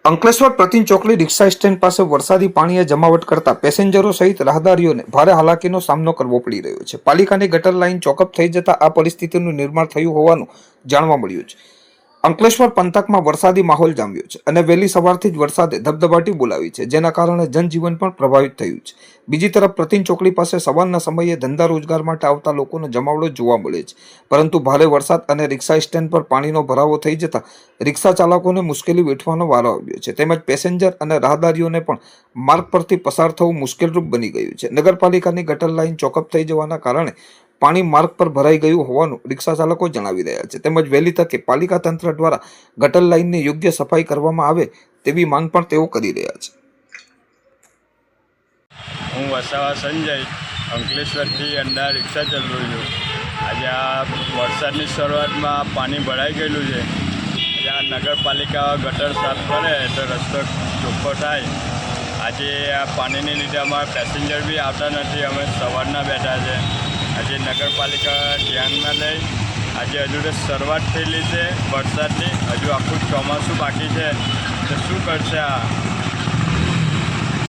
અંકલેશ્વર પ્રતિન ચોકડી રિક્ષા સ્ટેન્ડ પાસે વરસાદી પાણીએ જમાવટ કરતા પેસેન્જરો સહિત રાહદારીઓને ભારે હાલાકીનો સામનો કરવો પડી રહ્યો છે। પાલિકાની ગટર લાઇન ચોકઅપ થઈ જતા આ પરિસ્થિતિનું નિર્માણ થયું હોવાનું જાણવા મળ્યું છે। અંકલેશ્વર પંથકમાં વરસાદી માહોલ જામ્યો છે અને વહેલી સવારથી જ વરસાદે ધબધબાટી બોલાવી છે, જેના કારણે જનજીવન પણ પ્રભાવિત થયું છે। બીજી તરફ પ્રતિન ચોકડી પાસે સવારના સમયે ધંધા રોજગાર માટે આવતા લોકોનો જમાવડો જોવા મળે છે, પરંતુ ભારે વરસાદ અને રિક્ષા સ્ટેન્ડ પર પાણીનો ભરાવો થઈ જતા રિક્ષા ચાલકોને મુશ્કેલી વેઠવાનો વારો આવ્યો છે, તેમજ પેસેન્જર અને રાહદારીઓને પણ માર્ગ પરથી પસાર થવું મુશ્કેલરૂપ બની ગયું છે। નગરપાલિકાની ગટર લાઇન ચોકઅપ થઈ જવાના કારણે પાણી માર્ગ પર ભરાઈ ગયું હોવાનું રિક્ષા ચાલકો જણાવી રહ્યા છે, તેમજ વહેલી તકે પાલિકા તંત્ર દ્વારા ગટર લાઇનની યોગ્ય સફાઈ કરવામાં આવે તેવી માંગ પણ તેઓ કરી રહ્યા છે। હું વસાવા સંજય અંકલેશ્વરથી અંડા રિક્ષા ચલાવું છું। આજે આ વરસાદની શરૂઆતમાં પાણી ભરાઈ ગયેલું છે। આજે આ નગરપાલિકા ગટર સાફ કરે તો રસ્તો ચોખ્ખો થાય। આજે આ પાણીને લીધે અમારા પેસેન્જર બી આવતા નથી, અમે સવારના બેઠા છે। આજે નગરપાલિકા ધ્યાનમાં લઈ આજે હજુ તો શરૂઆત થયેલી છે વરસાદની, હજુ આખું ચોમાસું બાકી છે, તો શું કરશે આ